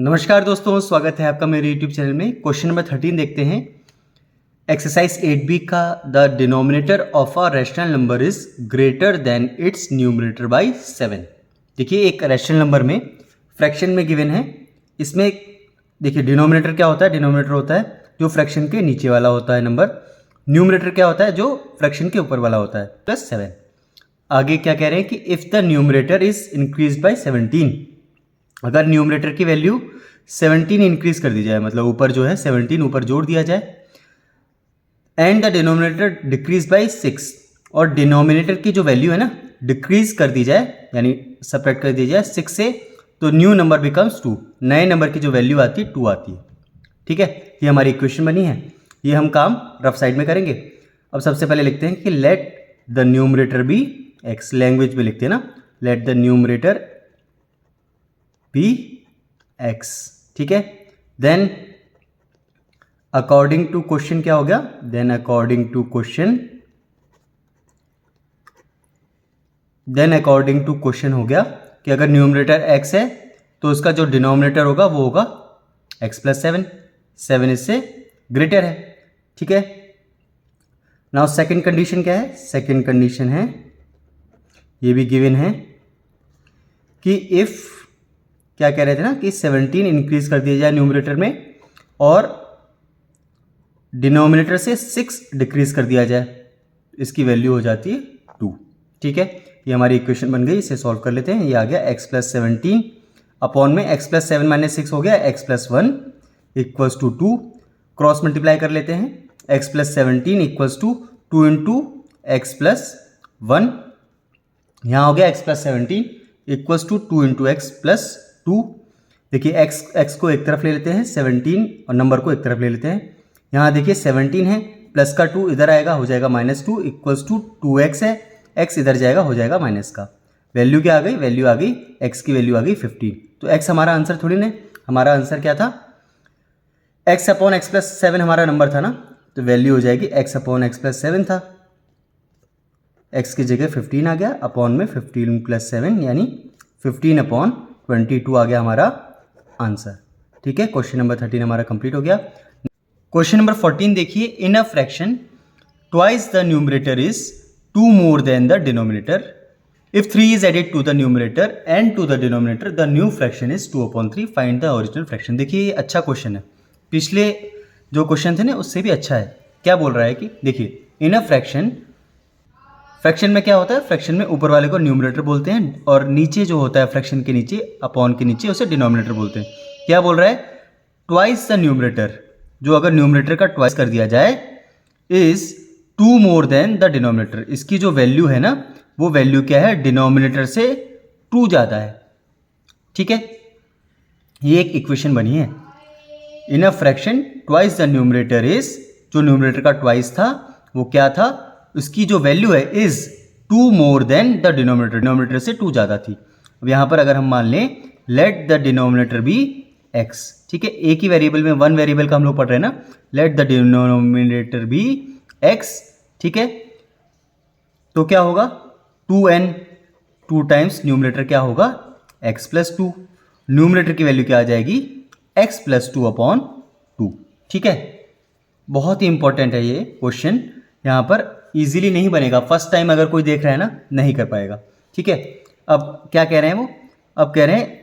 नमस्कार दोस्तों, स्वागत है आपका मेरे YouTube चैनल में। क्वेश्चन नंबर 13 देखते हैं। एक्सरसाइज 8B का the denominator of a rational number is greater than it's numerator bye 7। देखिए, एक रैशनल नंबर में फ्रैक्शन में गिवन है। इसमें देखिए डिनोमिनेटर क्या होता है। डिनोमिनेटर होता है जो फ्रैक्शन के नीचे वाला होता है नंबर। न्यूमरेटर क्या होता है जो फ्रैक्शन के ऊपर वाला होता है, प्लस 7। आगे क्या कह रहे हैं कि if the numerator is increase bye 17, अगर न्यूमरेटर की वैल्यू 17 इंक्रीज कर दी जाए, मतलब ऊपर जो है 17 ऊपर जोड़ दिया जाए, and the denominator decrease by 6, और डिनोमिनेटर की जो वैल्यू है ना डिक्रीज कर दी जाए, यानी सब्ट्रैक्ट कर दी जाए 6 से, तो न्यू नंबर बिकम्स 2। नए नंबर की जो वैल्यू आती है 2 आती है। ठीक है, ये हमारी इक्वेशन बनी है। ये हम काम रफ साइड में करेंगे। अब सबसे पहले लिखते हैं कि let the numerator be x. Language में लिखते हैं ना, let the numerator be x. ठीक है, देन अकॉर्डिंग टू क्वेश्चन क्या हो गया, देन अकॉर्डिंग टू क्वेश्चन हो गया कि अगर न्यूमरेटर x है तो उसका जो डिनोमिनेटर होगा वो होगा x प्लस 7। 7 इससे ग्रेटर है। ठीक है, नाउ सेकंड कंडीशन क्या है। सेकंड कंडीशन है, ये भी गिवन है कि इफ क्या कह रहे थे ना कि 17 इंक्रीज कर दिया जाए न्यूमरेटर में और डिनोमिनेटर से 6 डिक्रीज कर दिया जाए, इसकी वैल्यू हो जाती है 2। ठीक है, ये हमारी इक्वेशन बन गई। इसे सॉल्व कर लेते हैं। ये आ गया x प्लस 17 अपॉन में x प्लस 7 माइनस 6 हो गया x plus 1 equals to 2। Cross multiply कर लेते हैं। x plus 17 equals to 2 into x plus 1। यहाँ हो गया x plus 17 equals to 2 into x plus 2। देखिए x को एक तरफ ले लेते हैं 17 और नंबर को एक तरफ ले लेते हैं। यहाँ देखिए 17 है, प्लस का 2 इधर आएगा, हो जाएगा -2 इक्वल्स टू 2x है। x इधर जाएगा, हो जाएगा माइनस का। वैल्यू क्या आ गई, वैल्यू आ गई x की वैल्यू आ गई 15। तो x हमारा आंसर थोड़ी ना, हमारा आंसर क्या था, x अपॉन x प्लस 7 हमारा नंबर था ना, तो वैल्यू हो जाएगी x अपॉन x प्लस 7 था, x की जगह 15 आ गया, अपॉन में 15 प्लस 7 यानी 15 अपॉन 22 आ गया हमारा आंसर। ठीक है, क्वेश्चन नंबर 13 हमारा कंप्लीट हो गया। क्वेश्चन नंबर 14 देखिए। In a fraction twice the numerator is 2 more than the denominator. If 3 is added to the numerator and to the denominator the new fraction is 2/3। Find the original fraction. देखिए ये अच्छा question है, पिछले जो question थे ना उससे भी अच्छा है। क्या बोल रहा है कि देखिए इन अ फ्रैक्शन में क्या होता है, फ्रैक्शन में ऊपर वाले को न्यूमरेटर बोलते हैं और नीचे जो होता है फ्रैक्शन के नीचे अपॉन के नीचे उसे डिनोमिनेटर बोलते हैं। क्या बोल रहा है, ट्वाइस द न्यूमरेटर, जो अगर न्यूमरेटर का ट्वाइस कर दिया जाए, is 2 more than the denominator. इसकी जो वैल्यू है ना वो वैल्यू क्या है, डिनोमिनेटर से 2 ज़्यादा है। ठीक है, ये एक इक्वेशन बनी है। In a fraction twice the numerator is, जो न्यूमरेटर का ट्वाइस था वो क्या था, उसकी जो वैल्यू है is 2 more than the denominator, denominator से 2 ज़्यादा थी। अब यहाँ पर अगर हम मान लें let the denominator be x। ठीक है, एक ही वेरिएबल में 1 वेरिएबल का हम लोग पढ़ रहे हैं ना, let the denominator be x। ठीक है, तो क्या होगा 2n, 2 टाइम्स न्यूमरेटर क्या होगा x प्लस 2। न्यूमरेटर की वैल्यू क्या आ जाएगी x प्लस 2 अपॉन 2। ठीक है, बहुत ही इंपॉर्टेंट है ये क्वेश्चन, यहाँ पर इजीली नहीं बनेगा। फर्स्ट टाइम अगर कोई देख रहा है ना नहीं कर पाएगा। ठीक है, अब क्या कह रहे हैं वो, अब कह रहे हैं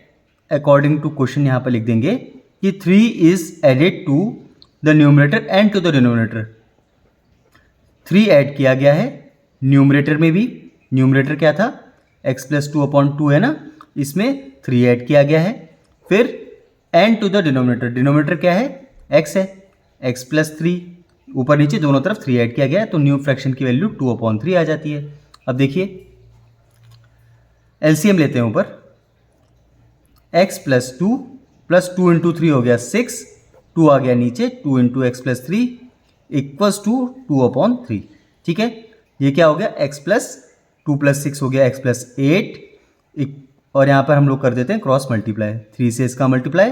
अकॉर्डिंग टू क्वेश्चन यहाँ पर लिख देंगे कि 3 is added to the numerator and to the denominator. 3 add किया गया है न्यूमरेटर में भी। न्यूमरेटर क्या था x प्लस 2 अपॉन 2 है ना, इसमें 3 ऐड किया गया है। फिर and to the denominator, denominator क्या है x है, x प्लस 3, ऊपर नीचे दोनों तरफ 3 ऐड किया गया है, तो न्यू फ्रैक्शन की वैल्यू 2/3 आ जाती है। अब देखिए एलसीएम लेते हैं ऊपर, x प्लस 2 इंटू 3 हो गया 6, 2 आ गया नीचे, 2 into x plus 3 equals to 2/3। ठीक है, ये क्या हो गया x प्लस 2 प्लस 6 हो गया x प्लस 8, और यहाँ पर हम लोग कर देते हैं क्रॉस मल्टीप्लाई, 3 से इसका मल्टीप्लाई,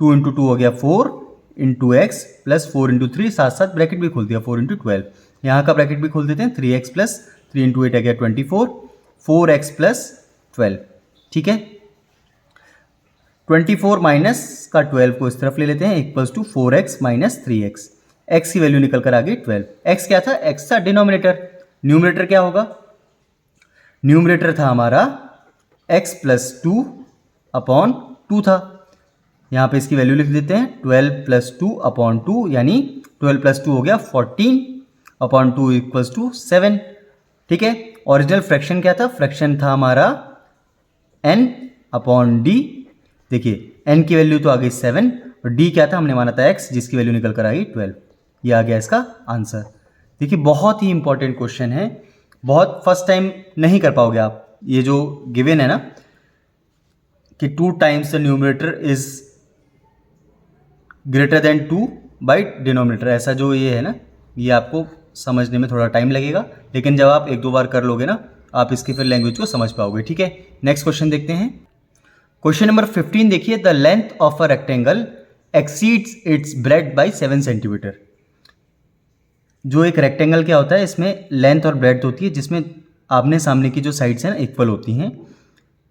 2 इंटू 2 हो गया 4 इंटू एक्स प्लस 4 इंटू 3, साथ साथ ब्रैकेट भी खोल दिया 4 इंटू 12, यहाँ का ब्रैकेट भी खोल देते हैं, 3x प्लस 3 इंटू 8 आ गया 24, 4x प्लस 12। ठीक है, 24 माइनस का 12 को इस तरफ ले लेते हैं, equals to 4x minus 3x। x की वैल्यू निकल कर आ गई 12। x क्या था? x था डिनोमिनेटर। न्यूमरेटर क्या होगा? न्यूमरेटर था हमारा x प्लस 2 अपॉन 2 था। यहाँ पे इसकी वैल्यू लिख देते हैं 12 प्लस 2 अपॉन 2, यानी 12 प्लस 2 हो गया 14 अपॉन 2 इक्वल्स टू 7। ठीक है, ओरिजिनल फ्रैक्शन क्या था? फ्रैक्शन था हमारा n अपॉन d। देखिए n की वैल्यू तो आ गई 7 और d क्या था? हमने माना था x, जिसकी वैल्यू निकल कर आ गई 12। ये आ गया इसका आंसर। देखिए बहुत ही इंपॉर्टेंट क्वेश्चन है, बहुत फर्स्ट टाइम नहीं कर पाओगे आप। ये जो गिवन है ना कि 2 times the numerator is greater than 2 by denominator, ऐसा जो ये है ना, ये आपको समझने में थोड़ा टाइम लगेगा, लेकिन जब आप 1-2 बार कर लोगे ना, आप इसकी फिर लैंग्वेज को समझ पाओगे। ठीक है, नेक्स्ट क्वेश्चन देखते हैं। क्वेश्चन नंबर 15 देखिए, the length of a rectangle exceeds its bread by 7 centimetre. जो एक रेक्टेंगल क्या होता है, इसमें लेंथ और ब्रेड्थ होती है, जिसमें आमने सामने की जो साइड्स हैं ना इक्वल होती हैं।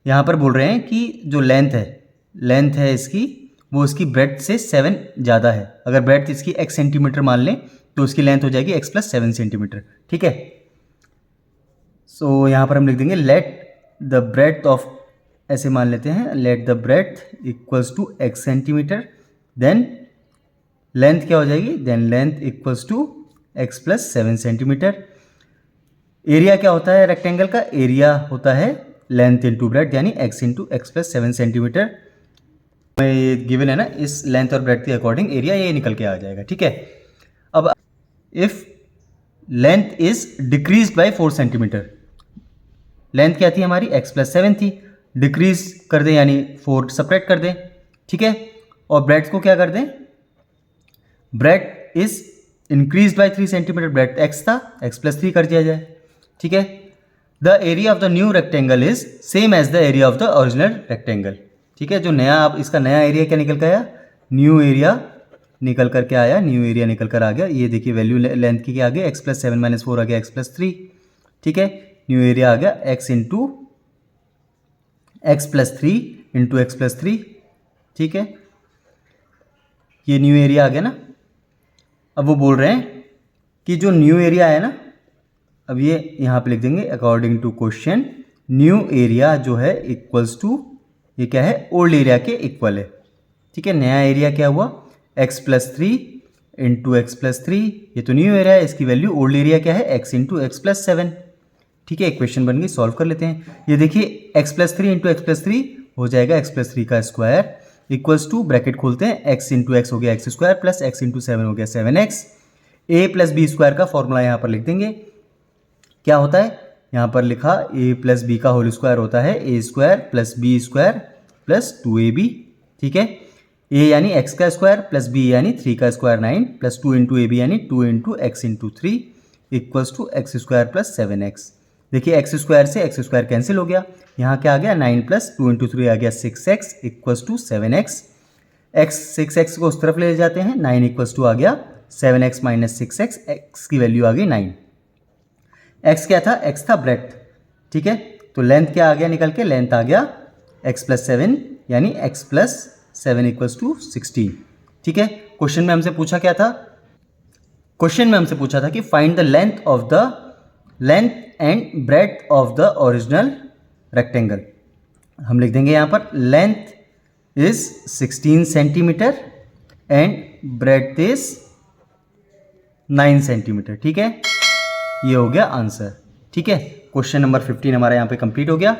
यहाँ पर बोल रहे हैं कि जो लेंथ है इसकी, वो इसकी ब्रेड्थ से 7 ज़्यादा है। अगर ब्रेड्थ इसकी x सेंटीमीटर मान लें तो उसकी लेंथ हो जाएगी x प्लस 7 सेंटीमीटर। ठीक है, सो यहाँ पर हम लिख देंगे लेट द ब्रेड्थ ऑफ, ऐसे मान लेते हैं, let the breadth equals to x centimeter, then length क्या हो जाएगी? Then length equals to x plus 7 centimeter. Area क्या होता है रेक्टेंगल का? एरिया होता है लेंथ इंटू ब्रेड्थ, यानी x into x plus 7 centimeter. ये गिवन है ना, इस लेंथ और ब्रेड्थ के अकॉर्डिंग एरिया ये निकल के आ जाएगा। ठीक है, अब if length is decrease by 4 centimetre, length क्या थी हमारी? x प्लस 7 थी, डिक्रीज कर दें यानी 4 सपरेट कर दें। ठीक है, और ब्रेड्थ को क्या कर दें? Breadth is increase by 3 centimeter, breadth x था, x प्लस 3 कर दिया जाए। ठीक है, the area of the new rectangle is same as the area of the original rectangle. ठीक है, जो नया, अब इसका नया एरिया क्या निकल कर आया? न्यू एरिया निकल कर के आया, न्यू एरिया निकल कर आ गया। ये देखिए वैल्यू लेंथ की क्या आ गया? x प्लस 7 माइनस 4 आ गया x प्लस 3। ठीक है, न्यू एरिया आ गया x into x plus 3 into x plus 3। ठीक है, ये न्यू एरिया आ गया ना। अब वो बोल रहे हैं कि जो न्यू एरिया है ना, अब ये यहाँ पे लिख देंगे according to question, new area जो है इक्वल्स टू, ये क्या है? ओल्ड एरिया के इक्वल है। ठीक है, नया एरिया क्या हुआ? x plus 3 into x plus 3, ये तो न्यू एरिया है, इसकी वैल्यू ओल्ड एरिया क्या है? x into x plus 7। ठीक है, इक्वेशन बन गई, सॉल्व कर लेते हैं। ये देखिए x plus 3 into x plus 3 हो जाएगा x प्लस 3 का स्क्वायर, इक्वल्स टू, ब्रैकेट खोलते हैं, x इंटू एक्स हो गया x square plus x into 7 हो गया 7x। a plus b square का फॉर्मूला यहाँ पर लिख देंगे। क्या होता है? यहाँ पर लिखा a प्लस बी का होल स्क्वायर होता है a square plus b square plus 2ab। ठीक है, a यानी x का स्क्वायर प्लस b यानी 3 का square 9 plus 2 into a b यानी 2 into x into 3 equals to x square plus 7x। देखिए एक्स स्क्वायर से एक्स स्क्वायर कैंसिल हो गया, यहाँ क्या आ गया? 9 प्लस 2 इंटू 3 आ गया 6x equals to 7x। 6x को उस तरफ ले जाते हैं, 9 इक्वल्स टू आ गया 7x माइनस 6x, x की वैल्यू आ गई 9। x क्या था? x था ब्रेड्थ। ठीक है, तो लेंथ क्या आ गया निकल के? लेंथ आ गया x प्लस 7 यानी x प्लस 7 इक्वल्स टू 16। ठीक है, क्वेश्चन में हमसे पूछा क्या था? क्वेश्चन में हमसे पूछा था कि find the length and breadth of the original rectangle. हम लिख देंगे यहाँ पर length is 16 centimetre and breadth is 9 centimetre. ठीक है, ये हो गया आंसर। ठीक है, क्वेश्चन नंबर 15 हमारा यहाँ पे कंप्लीट हो गया।